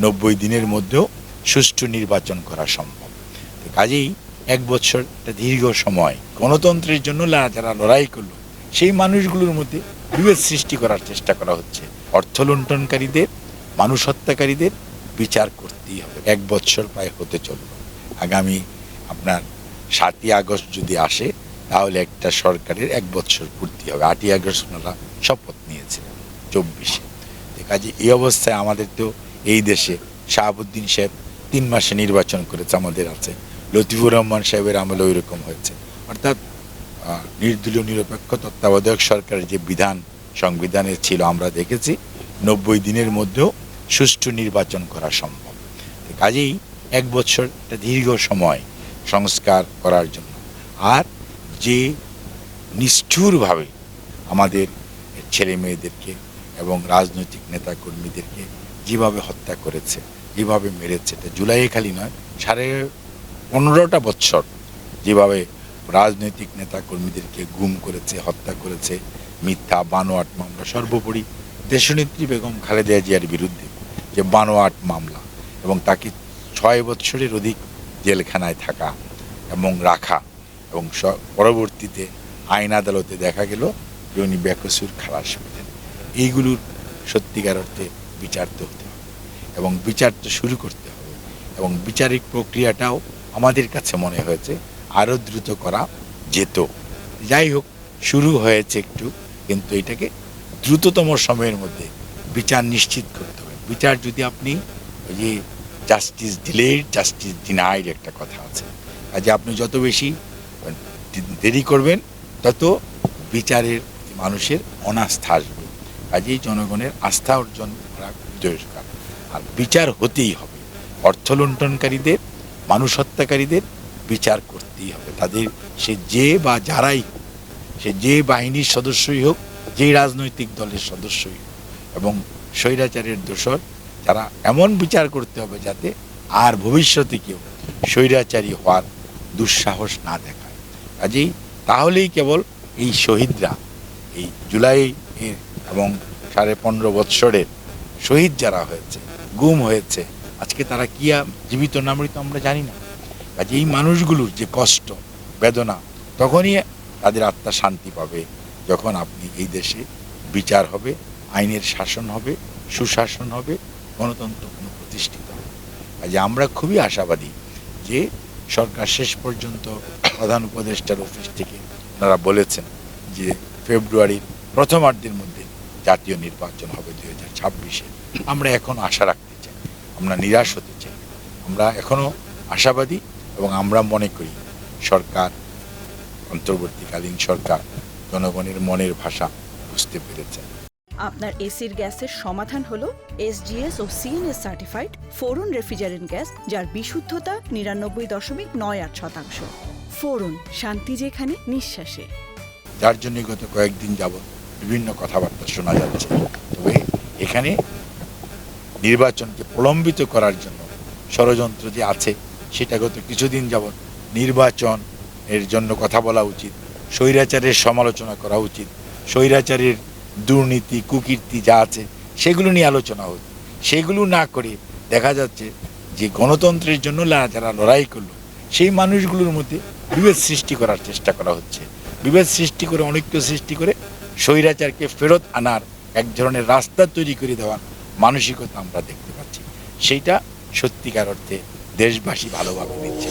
90 দিনের মধ্যেও সুষ্ঠু নির্বাচন করা সম্ভব। কাজেই 1 বছর একটা দীর্ঘ সময় গণতন্ত্রের জন্য যারা লড়াই করলো সেই মানুষগুলোর মধ্যে বিভেদ সৃষ্টি করার চেষ্টা করা হচ্ছে। অর্থ লুণ্ঠনকারীদের, মানুষ হত্যাকারীদের বিচার করতেই হবে। 1 বছর প্রায় হতে চলল। আগামী আপনার 7ই আগস্ট যদি আসে তাহলে একটা সরকারের 1 বছর পূর্তি হবে। 8ই আগস্ট ওনারা শপথ নিয়েছিলেন 24-এ। কাজে এই অবস্থায় আমাদের তো এই দেশে শাহাবুদ্দিন সাহেব 3 মাসে নির্বাচন করেছে, আমাদের আছে লতিফুর রহমান সাহেবের আমলে ওই রকম হয়েছে। অর্থাৎ নির্দলীয় নিরপেক্ষ তত্ত্বাবধায়ক সরকারের যে বিধান সংবিধানে ছিল আমরা দেখেছি 90 দিনের মধ্যেও সুষ্ঠু নির্বাচন করা সম্ভব। কাজেই 1 বছর একটা দীর্ঘ সময় সংস্কার করার জন্য। আর যে নিষ্ঠুরভাবে আমাদের ছেলে মেয়েদেরকে এবং রাজনৈতিক নেতাকর্মীদেরকে যেভাবে হত্যা করেছে, যেভাবে মেরেছে, এটা জুলাইয়ে খালি নয়, 15.5 বছর যেভাবে রাজনৈতিক নেতাকর্মীদেরকে গুম করেছে, হত্যা করেছে, মিথ্যা বানোয়াট মামলা, সর্বোপরি দেশনেত্রী বেগম খালেদা জিয়ার বিরুদ্ধে যে বানোয়াট মামলা এবং তাকে 6 বছরের অধিক জেলখানায় থাকা এবং রাখা এবং পরবর্তীতে আইন আদালতে দেখা গেল যে উনি বেকসুর খালাস পেলেন। এইগুলোর সত্যিকার অর্থে বিচার তো হতে হবে এবং বিচার তো শুরু করতে হবে এবং বিচারিক প্রক্রিয়াটাও আমাদের কাছে মনে হয়েছে আরও দ্রুত করা যেত। যাই হোক, শুরু হয়েছে একটু, কিন্তু এটাকে দ্রুততম সময়ের মধ্যে বিচার নিশ্চিত করতে হবে। বিচার যদি আপনি ওই যে জাস্টিস ডিলেড জাস্টিস ডিনাইড একটা কথা আছে, কাজে আপনি যত বেশি দেরি করবেন তত বিচারের মানুষের অনাস্থা আসবে। কাজেই জনগণের আস্থা অর্জন করা দরকার। আর বিচার হতেই হবে। অর্থ লুণ্ঠনকারীদের, মানুষ হত্যাকারীদের বিচার করতেই হবে। তাদের সে যে বা যারাই, সে যে বাহিনীর সদস্যই হোক, যেই রাজনৈতিক দলের সদস্যই হোক, এবং স্বৈরাচারের দোষর তারা এমন বিচার করতে হবে যাতে আর ভবিষ্যতে কেউ স্বৈরাচারী হওয়ার দুঃসাহস না দেখায়। কাজেই তাহলেই কেবল এই শহীদরা, এই জুলাই এবং 15.5 বৎসরের শহীদ যারা হয়েছে, গুম হয়েছে, আজকে তারা কি জীবিত না মৃত আমরা জানি না। কাজে এই মানুষগুলোর যে কষ্ট বেদনা, তখনই তাদের আত্মা শান্তি পাবে যখন আপনি এই দেশে বিচার হবে, আইনের শাসন হবে, সুশাসন হবে, গণতন্ত্র প্রতিষ্ঠিত হবে। কাজে আমরা খুবই আশাবাদী যে সরকার শেষ পর্যন্ত প্রধান উপদেষ্টার অফিস থেকে ওনারা বলেছেন যে ফেব্রুয়ারির প্রথমার্ধের মধ্যে জাতীয় নির্বাচন হবে 2026-এ। আমরা এখন আশা রাখতে চাই, আমরা নিরাশ হতে চাই। আমরা এখনও আশাবাদী এবং আমরা মনে করি সরকার, অন্তর্বর্তীকালীন সরকার জনগণের মনের ভাষা বুঝতে পেরেছে। আপনার এসির গ্যাসের সমাধান হলো SGS ও CNS সার্টিফাইড ফোরন রেফ্রিজারেন্ট গ্যাস, যার বিশুদ্ধতা 99.98%। ফোরন, শান্তি যেখানে, নিঃশ্বাসে। যার জন্য গত কয়েকদিন যাবৎ বিভিন্ন কথাবার্তা শোনা যাচ্ছে। তবে এখানে নির্বাচনকে প্রলম্বিত করার জন্য ষড়যন্ত্র যে আছে সেটা গত কিছুদিন যাবৎ নির্বাচন এর জন্য কথা বলা উচিত, স্বৈরাচারের সমালোচনা করা উচিত, স্বৈরাচারের দুর্নীতি কুকীর্তি যা আছে সেগুলো নিয়ে আলোচনা হচ্ছে। সেগুলো না করে দেখা যাচ্ছে যে গণতন্ত্রের জন্য যারা লড়াই করলো সেই মানুষগুলোর মধ্যে বিভেদ সৃষ্টি করার চেষ্টা করা হচ্ছে। বিভেদ সৃষ্টি করে, অনৈক্য সৃষ্টি করে স্বৈরাচারকে ফেরত আনার এক ধরনের রাস্তা তৈরি করে দেওয়ার মানসিকতা আমরা দেখতে পাচ্ছি। সেইটা সত্যিকার অর্থে দেশবাসী ভালোভাবে নিচ্ছে।